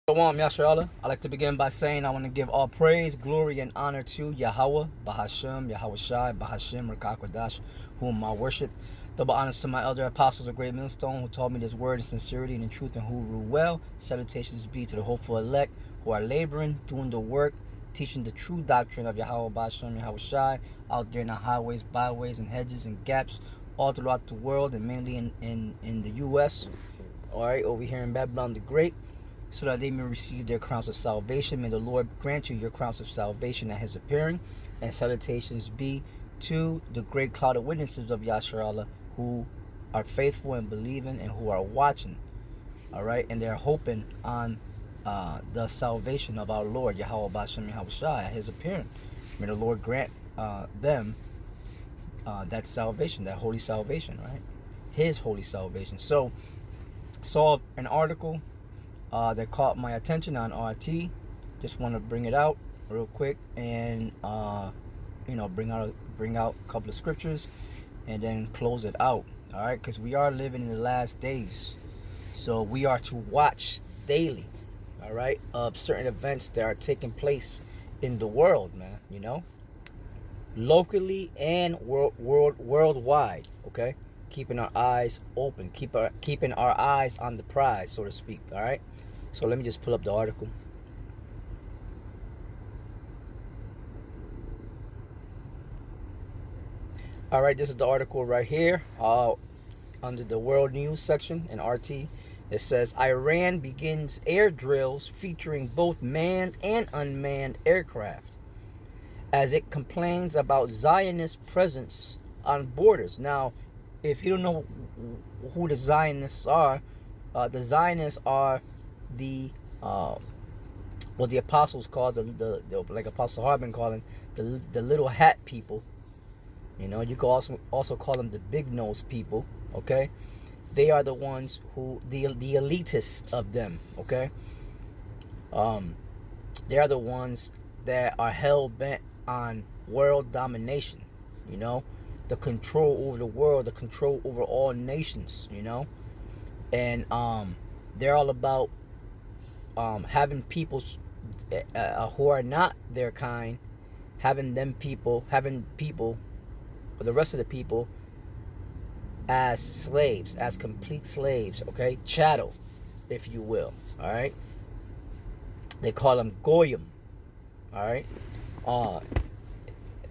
Shalom, Yasharallah. I'd like to begin by saying I want to give all praise, glory, and honor to Yahweh, Bahashem, Yahweh Shai, Bahashem, Rakakwadash, whom I worship. Double honors to my elder apostles of Great Millstone who taught me this word in sincerity and in truth and who rule well. Salutations be to the hopeful elect who are laboring, doing the work, teaching the true doctrine of Yahweh, Bahashem, Yahweh Shai, out there in the highways, byways, and hedges and gaps all throughout the world and mainly in the U.S., all right, over here in Babylon the Great, so that they may receive their crowns of salvation. May the Lord grant you your crowns of salvation at his appearing. And salutations be to the great cloud of witnesses of Yasharallah who are faithful and believing and who are watching. All right, and they're hoping on the salvation of our Lord, Yahweh Bashem Yahweh Shai, at his appearing. May the Lord grant them that salvation, that holy salvation, right? His holy salvation. So, saw an article that caught my attention on RT. Just want to bring it out real quick and bring out a couple of scriptures and then close it out. All right, because we are living in the last days, so we are to watch daily. All right, of certain events that are taking place in the world, man. Locally and worldwide. Okay, keeping our eyes open, keeping our eyes on the prize, so to speak. All right. So let me just pull up the article. All right, this is the article right here under the World News section in RT. It says, Iran begins air drills featuring both manned and unmanned aircraft as it complains about Zionist presence on borders. Now, if you don't know who the Zionists are the what the apostles called the like Apostle Harbin called them the little hat people. You could also call them the big nose people. Okay, they are the ones who the elitists of them. Okay, they are the ones that are hell bent on world domination. The control over the world, the control over all nations. And they're all about having people who are not their kind, having people, or the rest of the people, as slaves, as complete slaves. Okay, chattel, if you will. All right. They call them goyim. All right.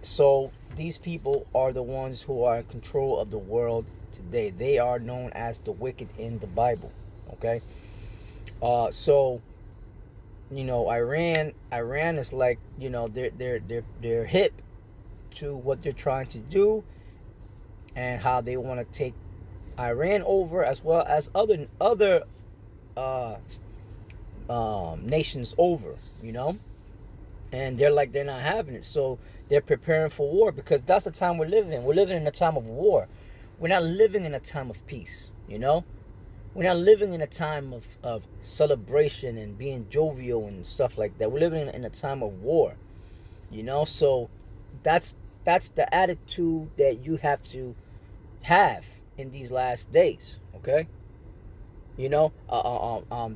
So these people are the ones who are in control of the world today. They are known as the wicked in the Bible. Okay. So Iran is like, they're hip to what they're trying to do and how they want to take Iran over, as well as other nations over, and they're not having it. So they're preparing for war, because that's the time we're living in. We're living in a time of war. We're not living in a time of peace. We're not living in a time of celebration and being jovial and stuff like that. We're living in a time of war, So that's the attitude that you have to have in these last days, okay? The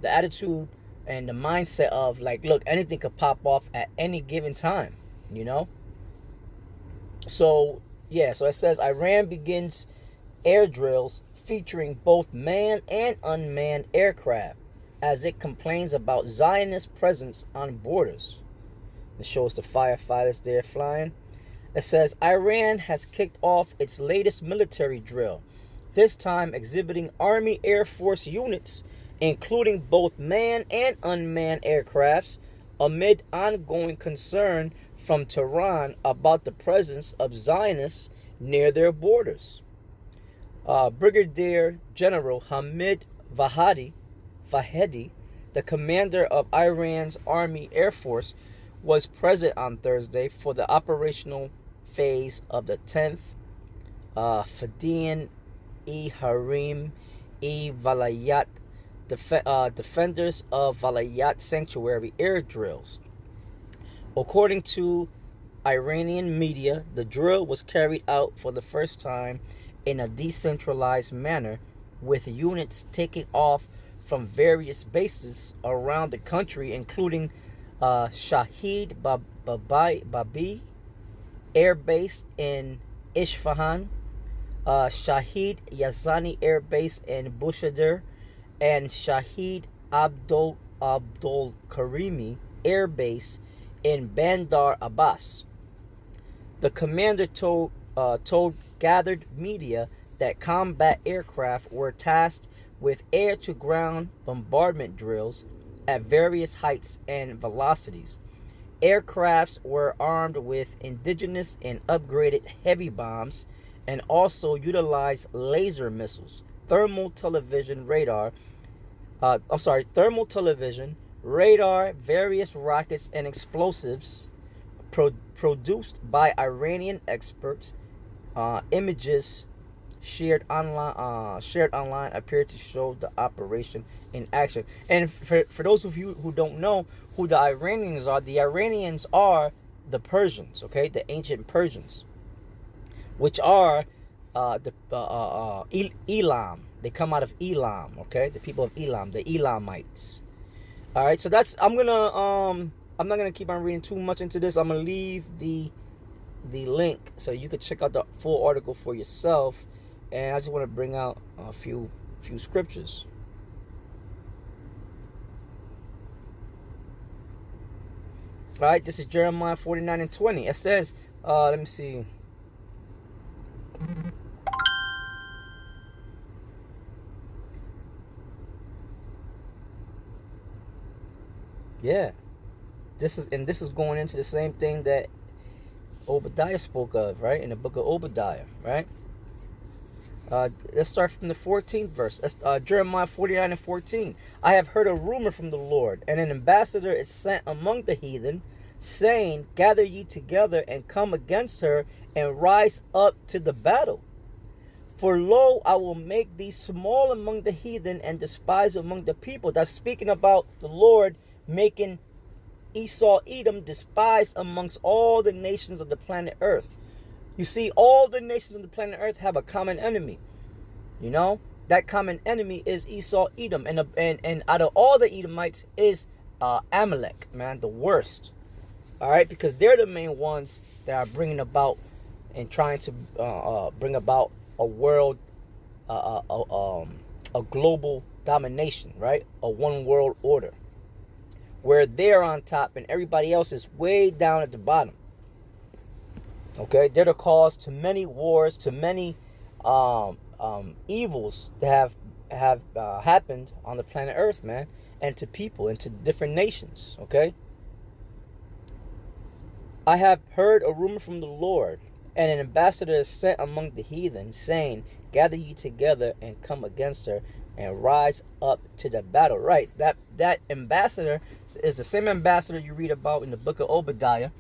attitude and the mindset of, like, look, anything could pop off at any given time, So, yeah, so it says Iran begins air drills featuring both manned and unmanned aircraft as it complains about Zionist presence on borders. It shows the firefighters there flying. It says Iran has kicked off its latest military drill, this time exhibiting Army Air Force units, including both manned and unmanned aircrafts, amid ongoing concern from Tehran about the presence of Zionists near their borders. Brigadier General Hamid Vahedi, the commander of Iran's Army Air Force, was present on Thursday for the operational phase of the 10th Fadian-e-Harim-e-Valayat Defenders of Valayat Sanctuary air drills. According to Iranian media, the drill was carried out for the first time in a decentralized manner, with units taking off from various bases around the country, including Shahid Babi Air Base in Isfahan, Shahid Yazani Air Base in Bushehr, and Shahid Abdul Karimi Air Base in Bandar Abbas. The commander told gathered media that combat aircraft were tasked with air-to-ground bombardment drills at various heights and velocities. Aircrafts were armed with indigenous and upgraded heavy bombs and also utilized laser missiles, thermal television, radar, various rockets and explosives produced by Iranian experts. Images shared online appear to show the operation in action. And for those of you who don't know who the Iranians are the Persians, okay, the ancient Persians, which are Elam. They come out of Elam, okay, the people of Elam, the Elamites. All right, so that's I'm not gonna keep on reading too much into this. I'm gonna leave the link so you could check out the full article for yourself. And I just want to bring out a few scriptures. All right, this is Jeremiah 49:20. It says, let me see. Yeah, this is going into the same thing that Obadiah spoke of, right, in the book of Obadiah, right? Let's start from the 14th verse. Jeremiah 49:14. I have heard a rumor from the Lord, and an ambassador is sent among the heathen, saying, gather ye together and come against her, and rise up to the battle. For lo, I will make thee small among the heathen and despised among the people. That's speaking about the Lord making Esau, Edom, despised amongst all the nations of the planet Earth. You see, all the nations of the planet Earth have a common enemy. You know, that common enemy is Esau, Edom, and out of all the Edomites is Amalek, man, the worst. All right, because they're the main ones that are bringing about and trying to bring about a world, a global domination, right? A one world order, where they're on top and everybody else is way down at the bottom. Okay, they're the cause to many wars, to many evils that have happened on the planet Earth, man, and to people and to different nations. Okay, I have heard a rumor from the Lord, and an ambassador is sent among the heathen, saying, gather ye together and come against her, and rise up to the battle. Right, that ambassador is the same ambassador you read about in the book of Obadiah.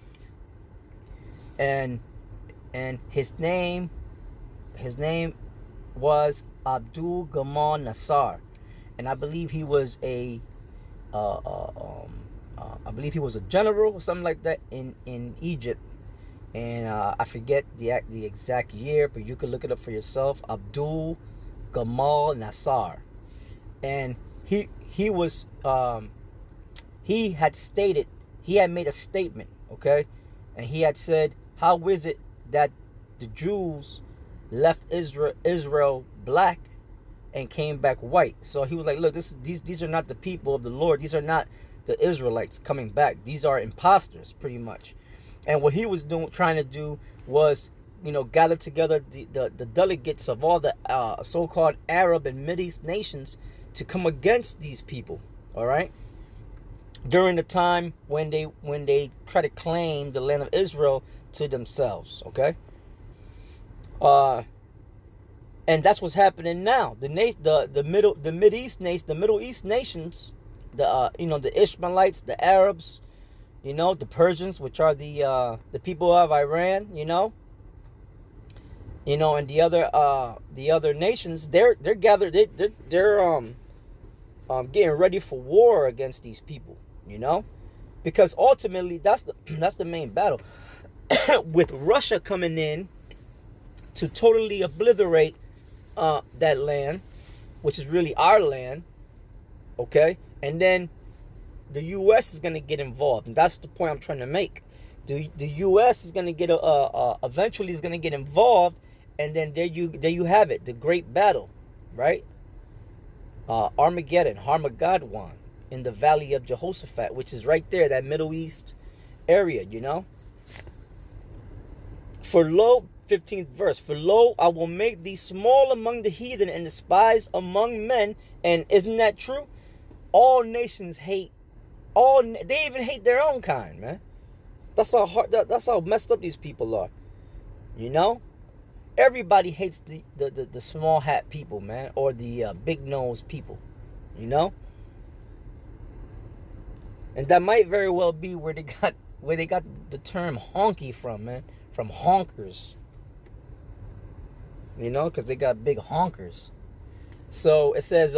And his name was Abdul Gamal Nasser, and I believe he was a general or something like that in Egypt, and I forget the exact year, but you could look it up for yourself. Abdul Gamal Nasser, and he had made a statement, okay, and he had said, how is it that the Jews left Israel black and came back white? So he was like, look, these are not the people of the Lord. These are not the Israelites coming back. These are imposters, pretty much. And what he was trying to do was, you know, gather together the delegates of all the so-called Arab and Mideast nations to come against these people. All right, during the time when they try to claim the land of Israel to themselves. Okay, and that's what's happening now. The Middle East nations, the Ishmaelites, the Arabs, you know, the Persians, which are the people of Iran, you know, and the other nations, they're gathered, they're getting ready for war against these people, you know, because ultimately that's the main battle. With Russia coming in to totally obliterate that land, which is really our land, Okay? And then the U.S. is going to get involved. And that's the point I'm trying to make. The U.S. is going to get eventually is going to get involved, and then there you have it, the great battle, right? Armageddon, Harmageddon, in the Valley of Jehoshaphat, which is right there, that Middle East area, you know. For lo, 15th verse, for lo, I will make thee small among the heathen and despised among men. And isn't that true? All nations hate, they even hate their own kind, man. That's how hard, that's how messed up these people are, you know. Everybody hates the small hat people, man, or the big nose people, you know. And that might very well be where they got the term honky from, man, from honkers, you know, because they got big honkers. So it says,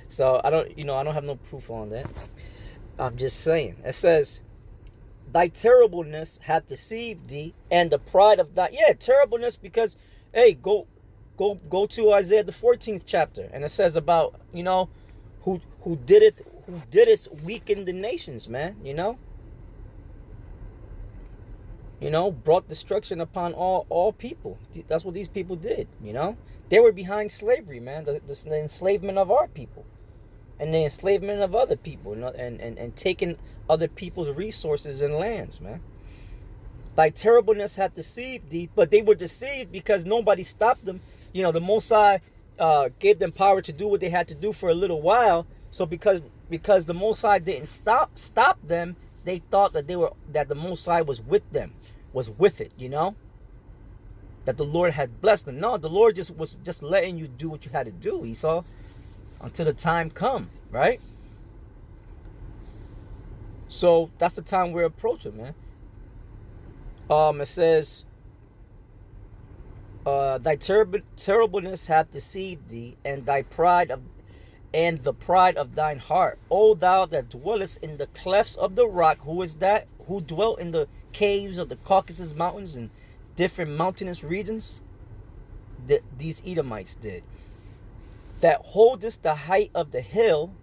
so I don't have no proof on that. I'm just saying. It says, thy terribleness hath deceived thee, and the pride of thy, terribleness, because, hey, go to Isaiah the 14th chapter, and it says about, you know, who didst weaken the nations, man, you know, brought destruction upon all people. That's what these people did, you know. They were behind slavery, man, the enslavement of our people, and the enslavement of other people, and taking other people's resources and lands, man. Thy terribleness hath deceived thee, but they were deceived because nobody stopped them. You know, the Most High gave them power to do what they had to do for a little while. So because the Most High didn't stop them, they thought that the Most High was with them, was with it, you know, that the Lord had blessed them. No, the Lord was just letting you do what you had to do, Esau, until the time come, right? So that's the time we're approaching, man. It says, thy terribleness hath deceived thee, and the pride of thine heart. O thou that dwellest in the clefts of the rock. Who is that? Who dwelt in the caves of the Caucasus Mountains and different mountainous regions? These Edomites did. That holdest the height of the hill,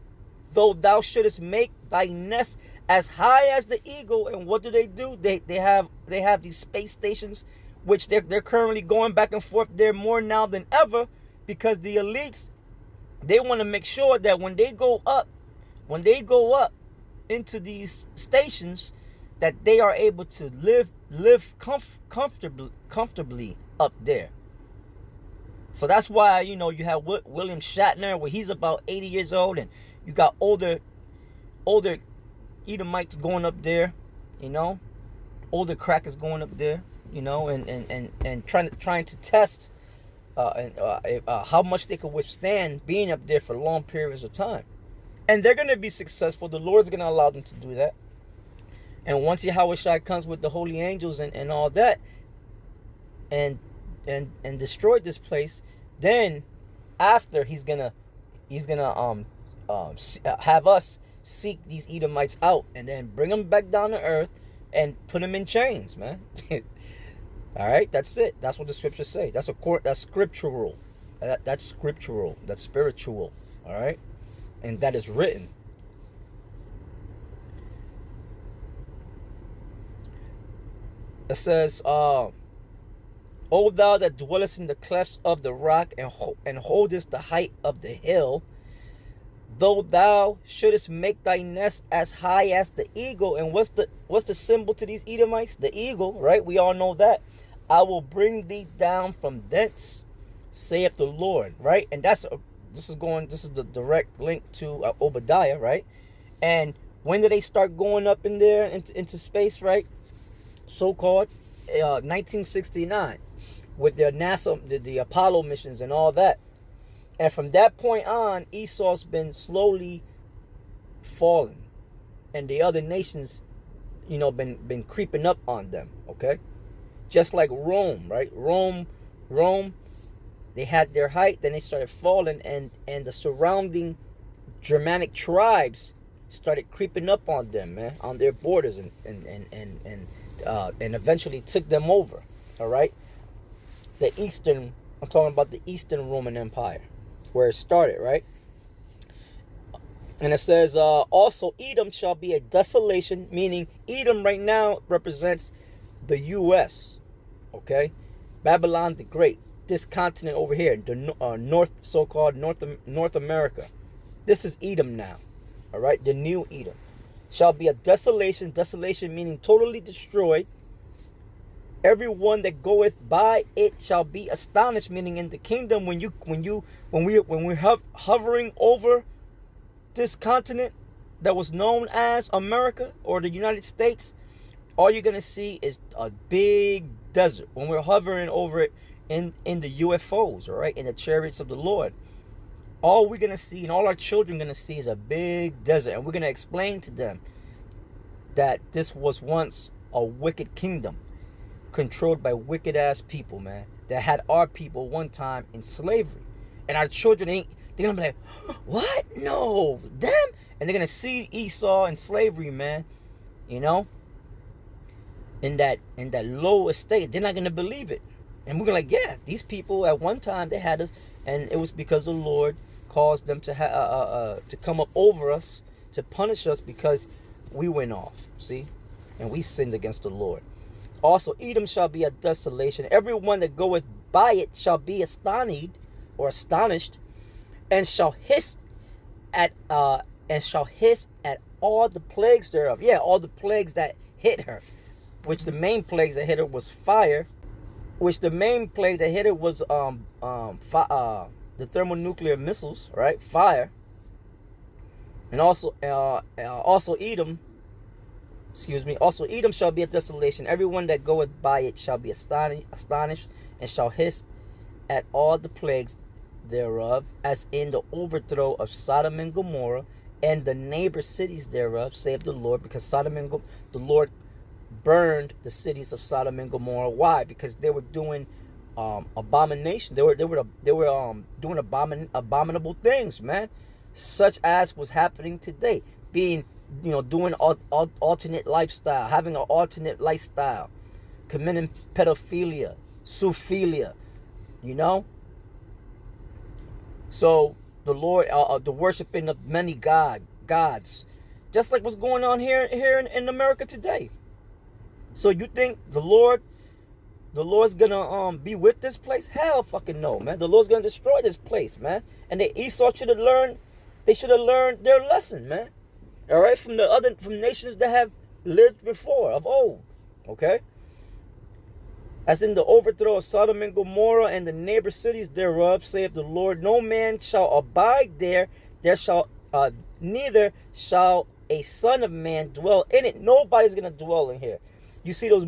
though thou shouldest make thy nest as high as the eagle. And what do? They have these space stations, which they're currently going back and forth there more now than ever, because the elites, they want to make sure that when they go up into these stations, that they are able to live comfortably up there. So that's why, you know, you have William Shatner, where he's about 80 years old, and you got older Edomites going up there, you know, older crackers going up there, you know, and trying to test how much they could withstand being up there for long periods of time. And they're going to be successful. The Lord's going to allow them to do that. And once Yahushua comes with the holy angels and all that, and destroy this place, then after he's gonna have us seek these Edomites out, and then bring them back down to earth and put them in chains, man. All right, that's it. That's what the scriptures say. That's scriptural. That's scriptural. That's spiritual. All right, and that is written. It says, O thou that dwellest in the clefts of the rock, and holdest the height of the hill, though thou shouldest make thy nest as high as the eagle. And what's the symbol to these Edomites? The eagle, right? We all know that. I will bring thee down from thence, saith the Lord, right? And this is the direct link to Obadiah, right? And when did they start going up in there into space, right? So-called 1969, with their NASA, the Apollo missions and all that. And from that point on, Esau's been slowly falling, and the other nations, you know, been creeping up on them. Okay, just like Rome, right? Rome, they had their height, then they started falling, and the surrounding Germanic tribes started creeping up on them, man, on their borders, and eventually took them over. All right, I'm talking about the Eastern Roman Empire, where it started, right? And it says, also Edom shall be a desolation, meaning Edom right now represents the U.S., okay? Babylon the Great, this continent over here, the North, so-called North America. This is Edom now, all right? The new Edom. Shall be a desolation, desolation meaning totally destroyed. Everyone that goeth by it shall be astonished, meaning in the kingdom, when we're hovering over this continent that was known as America or the United States, all you're gonna see is a big desert when we're hovering over it in the UFOs, all right, in the chariots of the Lord. All we're gonna see and all our children gonna see is a big desert, and we're gonna explain to them that this was once a wicked kingdom controlled by wicked ass people, man, that had our people one time in slavery. And our children they're gonna be like, what? No, them? And they're gonna see Esau in slavery, man, you know, in that low estate. They're not gonna believe it. And we're gonna like, yeah, these people at one time they had us, and it was because the Lord caused them to come up over us to punish us because we went off, see, and we sinned against the Lord. Also, Edom shall be a desolation. Everyone that goeth by it shall be astonished, and shall hiss at all the plagues thereof. Yeah, all the plagues that hit her. Which the main plagues that hit her was fire. Which the main plague that hit her was the thermonuclear missiles, right? Fire. And also Edom. Excuse me. Also Edom shall be a desolation. Everyone that goeth by it shall be astonished, and shall hiss at all the plagues thereof, as in the overthrow of Sodom and Gomorrah and the neighbor cities thereof, saith the Lord. Because the Lord burned the cities of Sodom and Gomorrah. Why? Because they were doing abomination. They were doing abominable things, man, such as was happening today. Being, doing alternate lifestyle, having an alternate lifestyle, committing pedophilia, zoophilia, So the Lord, the worshiping of many gods, just like what's going on here in America today. So you think the Lord's gonna be with this place? Hell fucking no, man. The Lord's gonna destroy this place, man. And Esau should have learned. They should have learned their lesson, man. All right, from nations that have lived before of old. Okay. As in the overthrow of Sodom and Gomorrah and the neighbor cities thereof, saith the Lord, no man shall abide there. Neither shall a son of man dwell in it. Nobody's gonna dwell in here. You see those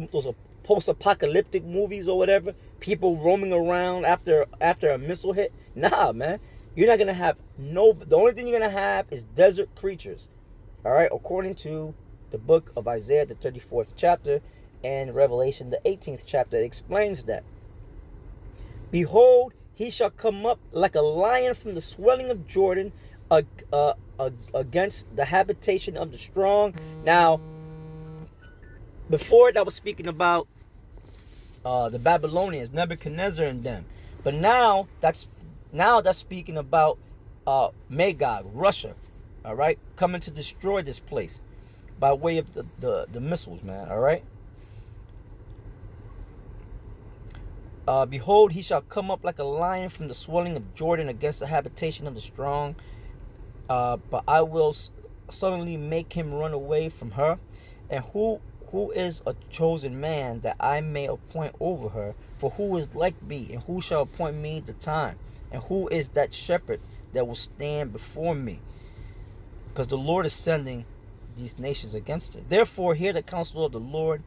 post-apocalyptic movies or whatever, people roaming around after a missile hit. Nah, man, you're not gonna have the only thing you're gonna have is desert creatures. All right, according to the book of Isaiah, the 34th chapter, and Revelation, the 18th chapter, it explains that. Behold, he shall come up like a lion from the swelling of Jordan against the habitation of the strong. Now, before that was speaking about the Babylonians, Nebuchadnezzar and them. But now that's speaking about Magog, Russia, all right, coming to destroy this place by way of the missiles, man, all right. Behold, he shall come up like a lion from the swelling of Jordan against the habitation of the strong. But I will suddenly make him run away from her. And who is a chosen man that I may appoint over her? For who is like me, and who shall appoint me the time? And who is that shepherd that will stand before me? Because the Lord is sending these nations against her. Therefore, hear the counsel of the Lord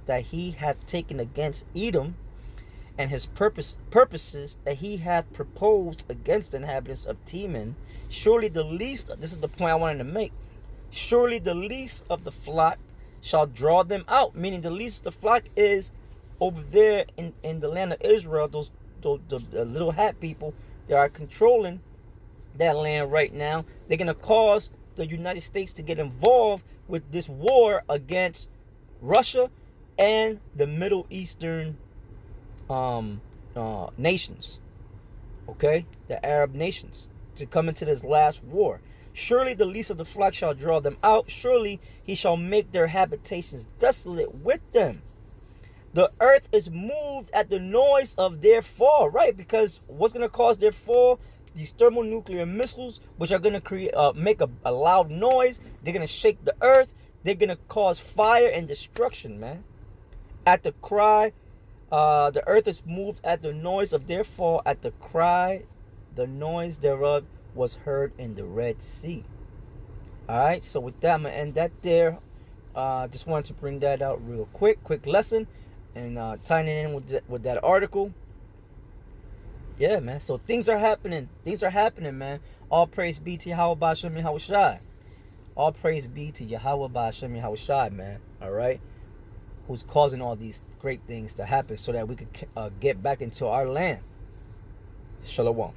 that he hath taken against Edom, and his purposes that he hath proposed against the inhabitants of Teman. Surely the least, this is the point I wanted to make, surely the least of the flock shall draw them out. Meaning the least of the flock is over there in the land of Israel, the little hat people that are controlling that land right now. They're going to cause the United States to get involved with this war against Russia and the Middle Eastern nations, okay, the Arab nations, to come into this last war. Surely the least of the flock shall draw them out. Surely he shall make their habitations desolate with them. The earth is moved at the noise of their fall, right? Because what's going to cause their fall? These thermonuclear missiles, which are going to create, make a loud noise. They're going to shake the earth. They're going to cause fire and destruction, man. At the cry, the earth is moved at the noise of their fall. At the cry, the noise thereof was heard in the Red Sea. All right, so with that, I'm going to end that there. Just wanted to bring that out real quick lesson, and tying it in with that article. Yeah, man. So things are happening. Things are happening, man. All praise be to Yahweh Ba'ashem Yahweh Shai. All praise be to Yahweh Ba'ashem Yahweh Shai, man. All right, who's causing all these great things to happen so that we could get back into our land. Shalom.